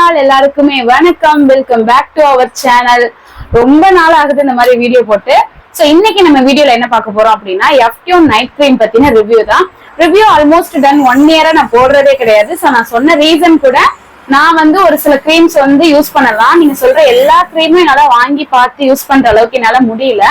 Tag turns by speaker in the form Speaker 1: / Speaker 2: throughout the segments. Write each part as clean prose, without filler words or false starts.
Speaker 1: All எல்லாருக்குமே வணக்கம். Welcome back to our channel. ரொம்ப நாள் ஆகுது இந்த மாதிரி வீடியோ போட்டு. சோ இன்னைக்கு நம்ம வீடியோல என்ன பார்க்க போறோம் அப்படின்னா எஃப்டியூன் நைட் கிரீம் பத்தின ரிவ்யூ தான். ரிவ்யூ ஆல்மோஸ்ட் டன் 1 இயரா நான் போடுறதே கிடையாது. சோ நான் சொன்ன ரீசன் கூட நான் ஒரு சில கிரீம்ஸ் யூஸ் பண்ணலாம். நீங்க சொல்ற எல்லா கிரீமும் என்னால வாங்கி பார்த்து யூஸ் பண்ற அளவுக்கு என்னால முடியல.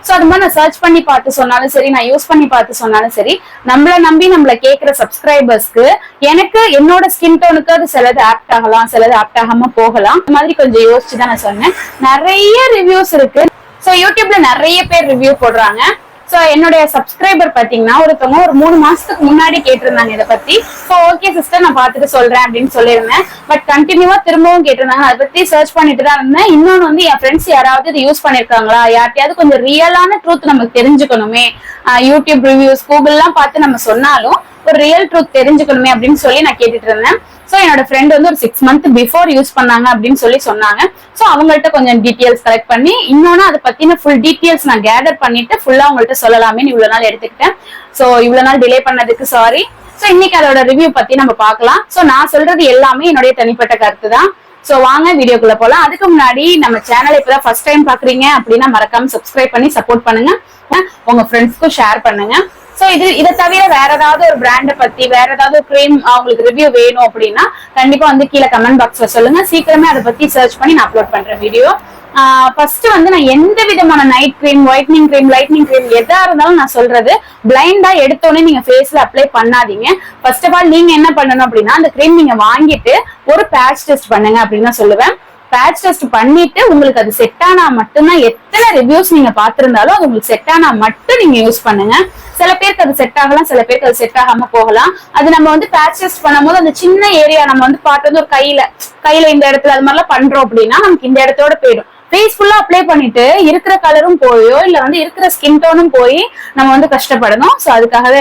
Speaker 1: சோ அது மாதிரி நான் சர்ச் பண்ணி பார்த்து சொன்னாலும் சரி, நான் யூஸ் பண்ணி பார்த்து சொன்னாலும் சரி, நம்மள நம்பி நம்மள கேட்கிற சப்ஸ்கிரைபர்ஸ்க்கு எனக்கு என்னோட ஸ்கின் டோனுக்கு அது சிலது ஆப்ட் ஆகலாம், சிலது ஆப்ட் ஆகாம போகலாம். இந்த மாதிரி கொஞ்சம் யோசிச்சுதான் நான் சொன்னேன். நிறைய ரிவ்யூஸ் இருக்கு. சோ யூடியூப்ல நிறைய பேர் ரிவ்யூ போடுறாங்க. சோ என்னுடைய சப்ஸ்கிரைபர் பாத்தீங்கன்னா ஒருத்தவங்க ஒரு 3 மாசத்துக்கு முன்னாடி கேட்டிருந்தாங்க இதை பத்தி. சோ ஓகே சிஸ்டர், நான் பாத்துட்டு சொல்றேன் அப்படின்னு சொல்லியிருந்தேன். பட் கண்டினியூவா திரும்பவும் கேட்டிருந்தாங்க. அதை பத்தி சர்ச் பண்ணிட்டு தான் இருந்தேன். இன்னொன்னு என் ஃப்ரெண்ட்ஸ் யாராவது இது யூஸ் பண்ணிருக்காங்களா, யார்ட்டையாவது கொஞ்சம் ரியலான ட்ரூத் நமக்கு தெரிஞ்சுக்கணுமே. யூடியூப் ரிவ்யூஸ், கூகுள் எல்லாம் பார்த்து நம்ம சொன்னாலும் ஒரு ரியல் ட்ரூத் தெரிஞ்சுக்கணுமே அப்படின்னு சொல்லி நான் கேட்டுட்டு இருந்தேன். சோ என்னோட ஃப்ரெண்ட் ஒரு 6 மந்த் பிஃபோர் யூஸ் பண்ணாங்க அப்படின்னு சொல்லி சொன்னாங்க. சோ அவங்கள்ட்ட கொஞ்சம் டீடைல்ஸ் கலெக்ட் பண்ணி இன்னொன்னு அதை பத்தின ஃபுல் டீடைல்ஸ் நான் கேதர் பண்ணிட்டு ஃபுல்லா அவங்கள்ட்ட சொல்லலாமே இவ்வளவு நாள் எடுத்துக்கிட்டேன். சோ இவ்வளவு நாள் டிலே பண்ணதுக்கு சாரி. சோ இன்னைக்கு அதோட ரிவ்யூ பத்தி நம்ம பார்க்கலாம். சோ நான் சொல்றது எல்லாமே என்னுடைய தனிப்பட்ட கருத்து தான். சோ வாங்க வீடியோக்குள்ள போலாம். அதுக்கு முன்னாடி நம்ம சேனலை இப்பதான் ஃபர்ஸ்ட் டைம் பாக்குறீங்க அப்படின்னா மறக்காம சப்ஸ்கிரைப் பண்ணி சப்போர்ட் பண்ணுங்க. உங்க ஃப்ரெண்ட்ஸ்க்கும் ஷேர் பண்ணுங்க. சோ இதை தவிர வேற ஏதாவது ஒரு பிராண்ட பத்தி, வேற ஏதாவது கிரீம் உங்களுக்கு ரிவ்யூ வேணும் அப்படின்னா கண்டிப்பா கீழே கமெண்ட் பாக்ஸ்ல சொல்லுங்க. சீக்கிரமே அதை பத்தி சர்ச் பண்ணி நான் அப்லோட் பண்றேன் வீடியோ. ஃபர்ஸ்ட் நான் எந்த விதமான night cream, whitening cream, lightning cream எதா இருந்தாலும் நான் சொல்றது பிளைண்டா எடுத்தோடனே நீங்க ஃபேஸ்ல அப்ளை பண்ணாதீங்க. ஃபர்ஸ்ட் ஆஃப் ஆல் நீங்க என்ன பண்ணணும் அப்படின்னா அந்த கிரீம் நீங்க வாங்கிட்டு ஒரு பேட்ச் டெஸ்ட் பண்ணுங்க அப்படின்னு தான் சொல்லுவேன். பேட்ச் டெஸ்ட் பண்ணிட்டு உங்களுக்கு அது செட் ஆனா மட்டும்தான், எத்தனை ரிவ்யூஸ் நீங்க பாத்திருந்தாலும் அது உங்களுக்கு செட் ஆனா மட்டும் நீங்க யூஸ் பண்ணுங்க. சில பேருக்கு அது செட் ஆகலாம், சில பேருக்கு அது செட் ஆகாம போகலாம். அது நம்ம பேட்ச் டெஸ்ட் பண்ணும்போது அந்த சின்ன ஏரியா நம்ம பார்த்து ஒரு கையில இந்த இடத்துல அது மாதிரிலாம் பண்றோம் அப்படின்னா நமக்கு இந்த இடத்தோட போயிடும். ஃபேஸ் ஃபுல்லா அப்ளை பண்ணிட்டு இருக்கிற கலரும் போயோ இல்ல இருக்கிற ஸ்கின் டோனும் போய் நம்ம கஷ்டப்படணும். சோ அதுக்காகவே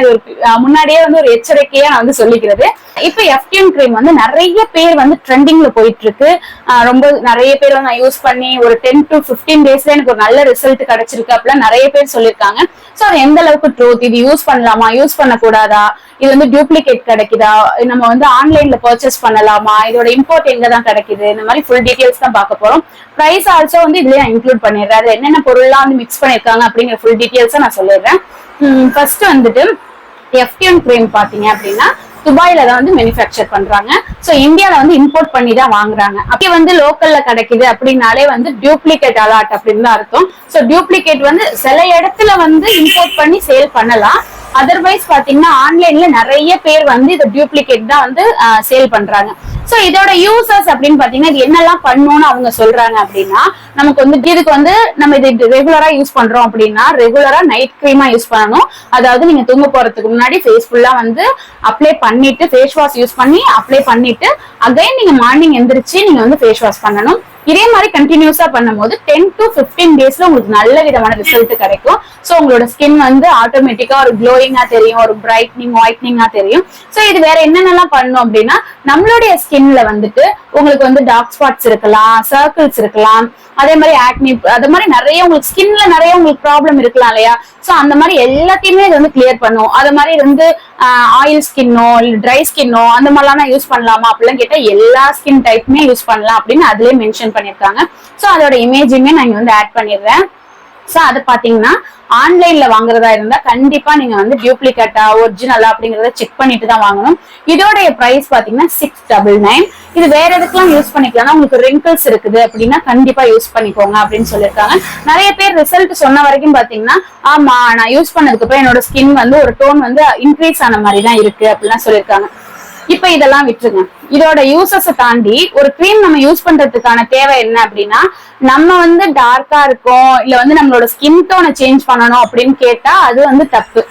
Speaker 1: முன்னாடியே ஒரு எச்சரிக்கையா நான் சொல்லிக்கிறது. இப்ப எஃப்டியூன் கிரீம் நிறைய பேர் ட்ரெண்டிங்ல போயிட்டு இருக்கு. ரொம்ப நிறைய பேர் நான் யூஸ் பண்ணி ஒரு 10 to 15 டேஸ்ல எனக்கு ஒரு நல்ல ரிசல்ட் கிடைச்சிருக்கு அப்படிலாம் நிறைய பேர் சொல்லியிருக்காங்க. சோ அது எந்த அளவுக்கு ட்ரூத், இது யூஸ் பண்ணலாமா, யூஸ் பண்ண கூடாதா, இது டூப்ளிகேட் கிடைக்குதா, நம்ம ஆன்லைன்ல பர்ச்சேஸ் பண்ணலாமா, இதோட இம்போர்ட் எங்கதான் கிடைக்குது, இந்த மாதிரி ஃபுல் டீடைல்ஸ் தான் பார்க்க போறோம். பிரைஸ் ஆல்சோ இதுலயே நான் இன்க்ளூட் பண்ணிடுறேன். அது என்னென்ன பொருள்லாம் மிக்ஸ் பண்ணிருக்காங்க அப்படிங்கிற ஃபுல் டீடைல்ஸா நான் சொல்லிடுறேன். ஃபர்ஸ்ட் எஃப்டியூன் கிரீம் பாத்தீங்க அப்படின்னா துபாயில தான் மேனுஃபேக்சர் பண்றாங்க. சோ இந்தியால இம்போர்ட் பண்ணி தான் வாங்குறாங்க. அப்படி லோக்கல்ல கிடைக்குது அப்படின்னாலே டூப்ளிகேட் அலாட் அப்படின்னு தான் அர்த்தம். சோ டூப்ளிகேட் சில இடத்துல இம்போர்ட் பண்ணி சேல் பண்ணலாம். அதர்வைஸ் பாத்தீங்கன்னா ஆன்லைன்ல நிறைய பேர் இதை டூப்ளிகேட் தான் சேல் பண்றாங்க. சோ இதோட யூசர்ஸ் அப்படின்னு பாத்தீங்கன்னா இது என்னெல்லாம் பண்ணணும்னு அவங்க சொல்றாங்க அப்படின்னா, நமக்கு இதுக்கு நம்ம இது ரெகுலரா யூஸ் பண்றோம் அப்படின்னா ரெகுலரா நைட் கிரீமா யூஸ் பண்ணணும். அதாவது நீங்க தூங்க போறதுக்கு முன்னாடி ஃபேஸ் ஃபுல்லா அப்ளை பண்ணிட்டு ஃபேஸ் வாஷ் யூஸ் பண்ணி அப்ளை பண்ணிட்டு அகைன் நீங்க மார்னிங் எந்திரிச்சு நீங்க ஃபேஸ் வாஷ் பண்ணணும். இதே மாதிரி கண்டினியூஸா பண்ணும்போது 10 to 15 டேஸ்ல உங்களுக்கு நல்ல விதமான ரிசல்ட் கிடைக்கும். சோ உங்களோட ஸ்கின் ஆட்டோமேட்டிக்கா ஒரு க்ளோயிங்கா தெரியும், ஒரு பிரைட்னிங், ஒயிட்னிங்கா தெரியும். சோ இது வேற என்னென்னலாம் பண்ணணும் அப்படின்னா நம்மளுடைய ஸ்கின்ல உங்களுக்கு டார்க் ஸ்பாட்ஸ் இருக்கலாம், சர்க்கிள்ஸ் இருக்கலாம், அதே மாதிரி ஆக்னி, அதே மாதிரி நிறைய உங்களுக்கு ஸ்கின்ல நிறைய உங்களுக்கு ப்ராப்ளம் இருக்கலாம் இல்லையா. சோ அந்த மாதிரி எல்லாத்தையுமே இது கிளியர் பண்ணும். அது மாதிரி ஆயில் ஸ்கின்னோ இல்ல ட்ரை ஸ்கின்னோ அந்த மாதிரிலாம் யூஸ் பண்ணலாமா அப்படிலாம் கேட்டா எல்லா ஸ்கின் டைப்புமே யூஸ் பண்ணலாம் அப்படின்னு அதுலயே மென்ஷன் பண்ணிருக்காங்க. சோ அதோட இமேஜுமே நான் ஆட் பண்ணிடுறேன். சோ அது பாத்தீங்கன்னா ஆன்லைன்ல வாங்குறதா இருந்தா கண்டிப்பா நீங்க டூப்ளிகேட்டா ஒரிஜினலா அப்படிங்கறத செக் பண்ணிட்டு தான் வாங்கணும். இதோடைய பிரைஸ் பாத்தீங்கன்னா 699. இது வேற எதுக்கெல்லாம் யூஸ் பண்ணிக்கலாம், உங்களுக்கு ரிங்கிள்ஸ் இருக்குது அப்படின்னா கண்டிப்பா யூஸ் பண்ணிக்கோங்க அப்படின்னு சொல்லியிருக்காங்க. நிறைய பேர் ரிசல்ட் சொன்ன வரைக்கும் பாத்தீங்கன்னா ஆமா நான் யூஸ் பண்ணதுக்கு அப்புறம் என்னோட ஸ்கின் ஒரு டோன் இன்க்ரீஸ் ஆன மாதிரி தான் இருக்கு அப்படிலாம் சொல்லியிருக்காங்க. இப்ப இதெல்லாம் விட்டுருங்க. இதோட யூசஸை தாண்டி ஒரு கிரீம் நம்ம யூஸ் பண்றதுக்கான தேவை என்ன அப்படின்னா, நம்ம டார்க்கா இருக்கோம் இல்ல நம்மளோட ஸ்கின் டோனை சேஞ்ச் பண்ணணும் அப்படின்னு கேட்டா அது தப்பு.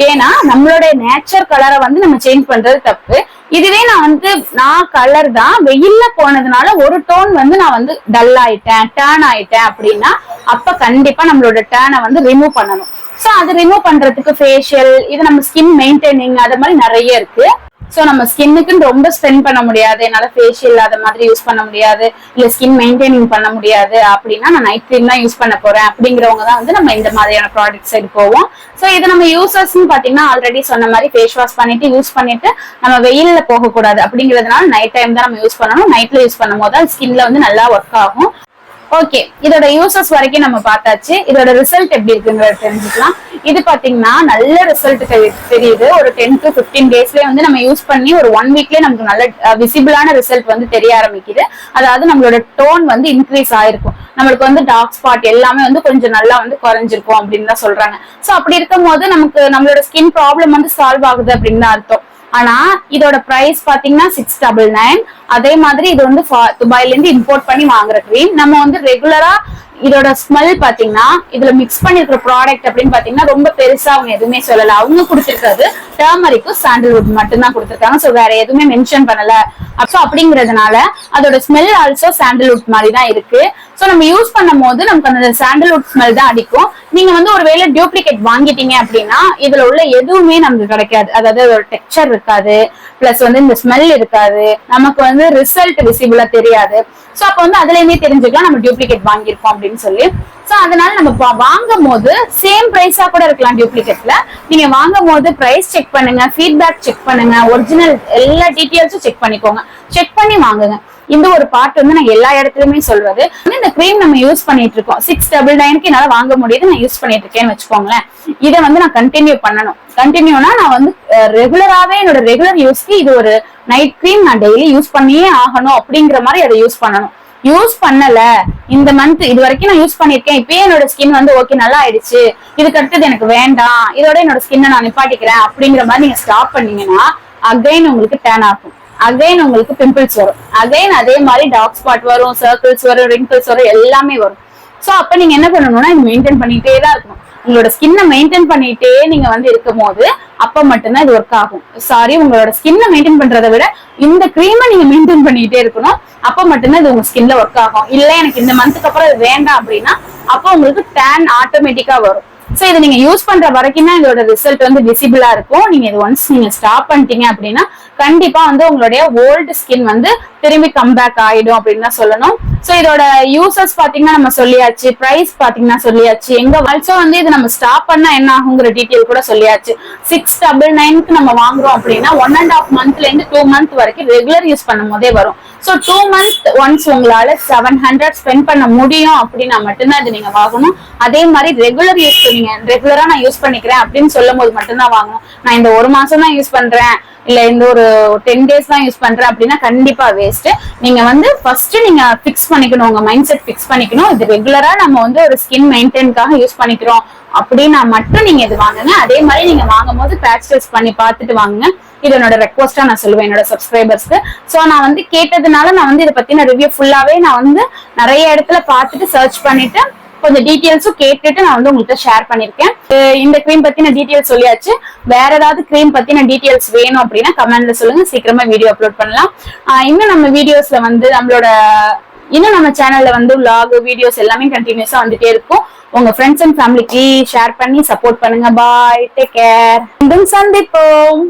Speaker 1: ஏன்னா நம்மளுடைய நேச்சர் கலரை நம்ம சேஞ்ச் பண்றது தப்பு. இதுவே நான் கலர் தான் வெயில்ல போனதுனால ஒரு டோன் நான் டல் ஆயிட்டேன், டர்ன் ஆயிட்டேன் அப்படின்னா அப்ப கண்டிப்பா நம்மளோட டர்னை ரிமூவ் பண்ணணும். சோ அது ரிமூவ் பண்றதுக்கு ஃபேஷியல், இது நம்ம ஸ்கின் மெயின்டைனிங் அது மாதிரி நிறைய இருக்கு. சோ நம்ம ஸ்கின்னுக்குன்னு ரொம்ப ஸ்பெண்ட் பண்ண முடியாது, என்னால ஃபேஷியல் அத மாதிரி யூஸ் பண்ண முடியாது, இல்ல ஸ்கின் மெயின்டைனிங் பண்ண முடியாது அப்படின்னா நான் நைட் கிரீம் தான் யூஸ் பண்ண போறேன் அப்படிங்கிறவங்க தான் வந்து நம்ம இந்த மாதிரியான ப்ராடக்ட் சைடு போவோம். சோ இது நம்ம யூசர்ஸ்ன்னு பாத்தீங்கன்னா ஆல்ரெடி சொன்ன மாதிரி ஃபேஸ் வாஷ் பண்ணிட்டு யூஸ் பண்ணிட்டு நம்ம வெயில்ல போக கூடாது அப்படிங்கிறதுனால நைட் டைம் தான் நம்ம யூஸ் பண்ணணும். நைட்ல யூஸ் பண்ணும் போது ஸ்கின்ல வந்து நல்லா ஒர்க் ஆகும். ஓகே, இதோட யூசஸ் வரைக்கும் நம்ம பார்த்தாச்சு. இதோட ரிசல்ட் எப்படி இருக்குங்கிறத தெரிஞ்சுக்கலாம். இது பாத்தீங்கன்னா நல்ல ரிசல்ட் தெரியுது. ஒரு 10 to 15 டேஸ்லயே வந்து நம்ம யூஸ் பண்ணி ஒரு 1 வீக்லயே நமக்கு நல்ல விசிபிளான ரிசல்ட் வந்து தெரிய ஆரம்பிக்குது. அதாவது நம்மளோட டோன் வந்து இன்க்ரீஸ் ஆயிருக்கும், நம்மளுக்கு வந்து டார்க் ஸ்பாட் எல்லாமே வந்து கொஞ்சம் நல்லா வந்து குறைஞ்சிருக்கும் அப்படின்னு தான் சொல்றாங்க. சோ அப்படி இருக்கும் போது நமக்கு நம்மளோட ஸ்கின் ப்ராப்ளம் வந்து சால்வ் ஆகுது அப்படின்னு தான் அர்த்தம். ஆனா இதோட பிரைஸ் பாத்தீங்கன்னா 699. அதே மாதிரி இது வந்து துபாயில இருந்து இம்போர்ட் பண்ணி வாங்குற கிரீம். நம்ம வந்து ரெகுலரா இதோட ஸ்மெல் பாத்தீங்கன்னா இதுல மிக்ஸ் பண்ணிருக்கிற ப்ராடக்ட் அப்படின்னு பாத்தீங்கன்னா ரொம்ப பெருசா அவங்க எதுவுமே சொல்லல. அவங்க கொடுத்திருக்கிறது டர்மரிக்கும் சாண்டல்வுட் மட்டும் தான் கொடுத்திருக்காங்க. சோ வேற எதுவுமே மென்ஷன் பண்ணல. சோ அப்படிங்கறதுனால அதோட ஸ்மெல் ஆல்சோ சாண்டல்வுட் மாதிரி தான் இருக்கு. சோ நம்ம யூஸ் பண்ணும் போது நமக்கு அந்த சாண்டல்வுட் ஸ்மெல் தான் அடிக்கும். நீங்க வந்து ஒருவேளை டூப்ளிகேட் வாங்கிட்டீங்க அப்படின்னா இதுல உள்ள எதுவுமே நமக்கு கிடைக்காது. அதாவது ஒரு டெக்ஸ்சர் இருக்காது, பிளஸ் வந்து இந்த ஸ்மெல் இருக்காது, நமக்கு வந்து ரிசல்ட் விசிபிளா தெரியாது. சோ அப்ப வந்து அதுல இருந்தே தெரிஞ்சுக்கலாம் நம்ம டூப்ளிகேட் வாங்கியிருக்கோம் அப்படின்னு சொல்லி. சோ அதனால நம்ம வாங்கும் போது சேம் பிரைஸா கூட இருக்கலாம். டூப்ளிகேட்ல நீங்க வாங்கும் போது பிரைஸ் செக் பண்ணுங்க, ஃபீட்பேக் செக் பண்ணுங்க, ஒரிஜினல் எல்லா டீடைல்ஸும் செக் பண்ணிக்கோங்க. செக் பண்ணி வாங்குங்க. இந்த ஒரு பார்ட் வந்து நான் எல்லா இடத்துலயுமே சொல்றது. இந்த கிரீம் நம்ம யூஸ் பண்ணிட்டு இருக்கோம். 699க்கு என்னால வாங்க முடியுது, நான் யூஸ் பண்ணிட்டு இருக்கேன்னு வச்சுக்கோங்களேன். இதை வந்து நான் கண்டினியூ பண்ணணும். கண்டினியூனா நான் வந்து ரெகுலராவே என்னோட ரெகுலர் யூஸ்க்கு இது ஒரு நைட் கிரீம் நான் டெய்லி யூஸ் பண்ணியே ஆகணும் அப்படிங்கிற மாதிரி அதை யூஸ் பண்ணணும். யூஸ் பண்ணல இந்த மந்த் இது வரைக்கும் நான் யூஸ் பண்ணிருக்கேன், இப்பயே என்னோட ஸ்கின் வந்து ஓகே நல்லா ஆயிடுச்சு, இதுக்கு அடுத்தது எனக்கு வேண்டாம், இதோட என்னோட ஸ்கின்னை நான் நிப்பாட்டிக்கிறேன் அப்படிங்கிற மாதிரி நீங்க ஸ்டாப் பண்ணீங்கன்னா அகைன் உங்களுக்கு டேன் ஆகும், அகைன் உங்களுக்கு பிம்பிள்ஸ் வரும், அகைன் அதே மாதிரி டார்க் ஸ்பாட் வரும், சர்க்கிள்ஸ் வரும், ரிங்கிள்ஸ் வரும், எல்லாமே வரும். சோ அப்ப நீங்க என்ன பண்ணணும்னா இது மெயின்டைன் பண்ணிட்டே தான் இருக்கணும். உங்களோட ஸ்கின்னை மெயின்டைன் பண்ணிட்டே நீங்க வந்து இருக்கும் போது அப்ப மட்டும்தான் இது ஒர்க் ஆகும். சாரி, உங்களோட ஸ்கின்னை மெயின்டைன் பண்றதை விட இந்த கிரீமை நீங்க மெயின்டைன் பண்ணிட்டே இருக்கணும். அப்ப மட்டும்தான் இது உங்க ஸ்கின்ல ஒர்க் ஆகும். இல்ல எனக்கு இந்த மந்த்துக்கு அப்புறம் இது வேண்டாம் அப்படின்னா அப்ப உங்களுக்கு டேன் ஆட்டோமேட்டிக்கா வரும். சோ இதை நீங்க யூஸ் பண்ற வரைக்கும் தான் இதோட ரிசல்ட் வந்து விசிபிளா இருக்கும். நீங்க இது ஒன்ஸ் நீங்க ஸ்டாப் பண்ணிட்டீங்க அப்படின்னா கண்டிப்பா வந்து உங்களுடைய ஓல்டு ஸ்கின் வந்து திரும்பி கம்பேக் ஆயிடும் அப்படின்னு தான் சொல்லணும். சோ இதோட யூசஸ் பாத்தீங்கன்னா நம்ம சொல்லியாச்சு, பிரைஸ் பாத்தீங்கன்னா சொல்லியாச்சு, எங்க ஆல்சோ வந்து இது நம்ம ஸ்டாப் பண்ணா என்ன ஆகுங்கிற டீடைல் கூட சொல்லியாச்சு. 699க்கு நம்ம வாங்குறோம் அப்படின்னா 1.5 மந்த்ல இருந்து 2 மந்த் வரைக்கும் ரெகுலர் யூஸ் பண்ணும் போதே வரும். சோ 2 மந்த் ஒன்ஸ் உங்களால 700 ஸ்பெண்ட் பண்ண முடியும் அப்படின்னா மட்டும்தான் இது நீங்க வாங்கணும். அதே மாதிரி ரெகுலர் யூஸ் பண்ணீங்க, ரெகுலரா நான் யூஸ் பண்ணிக்கிறேன் அப்படின்னு சொல்லும் போது மட்டும்தான் வாங்கணும். நான் இந்த 1 மாசம் தான் யூஸ் பண்றேன், இல்ல இந்த ஒரு 10 டேஸ் தான் யூஸ் பண்றேன் அப்படின்னா கண்டிப்பா வேஸ்ட். நீங்க வந்து ஃபர்ஸ்ட் நீங்க பிக்ஸ் பண்ணிக்கணும், உங்க மைண்ட் செட் பிக்ஸ் பண்ணிக்கணும். இது ரெகுலரா நம்ம வந்து ஒரு ஸ்கின் மெயின்டைனுக்காக யூஸ் பண்ணிக்கிறோம் அப்படின்னா மட்டும் நீங்க இது வாங்குங்க. அதே மாதிரி நீங்க வாங்கும் போது பேட்ச் டெஸ்ட் பண்ணி பார்த்துட்டு வாங்குங்க. இது என்னோட ரெக்வஸ்டா நான் சொல்லுவேன் என்னோட சப்ஸ்கிரைபர்ஸ்க்கு. சோ நான் வந்து கேட்டதுனால நான் வந்து இதை பத்தின ரிவ்யூ ஃபுல்லாவே நான் வந்து நிறைய இடத்துல பார்த்துட்டு சர்ச் பண்ணிட்டு கொஞ்சம் டீடைல்ஸும் கேட்டுட்டு நான் வந்து உங்கள்கிட்ட ஷேர் பண்ணிருக்கேன். இந்த கிரீம் பத்தின டீடைல்ஸ் சொல்லியாச்சு. வேற ஏதாவது கிரீம் பத்தின டீடைல்ஸ் வேணும் அப்படின்னா கமெண்ட்ல சொல்லுங்க, சீக்கிரமா வீடியோ அப்லோட் பண்ணலாம். இன்னும் நம்ம வீடியோஸ்ல வந்து இன்னும் நம்ம சேனல்ல வந்து vlog வீடியோஸ் எல்லாமே கண்டினியூஸா வந்துட்டே இருக்கும். உங்க ஃப்ரெண்ட்ஸ் அண்ட் ஃபேமிலிக்கு ஷேர் பண்ணி சப்போர்ட் பண்ணுங்க. பாய், டேக் கேர், மீண்டும் சந்திப்போம்.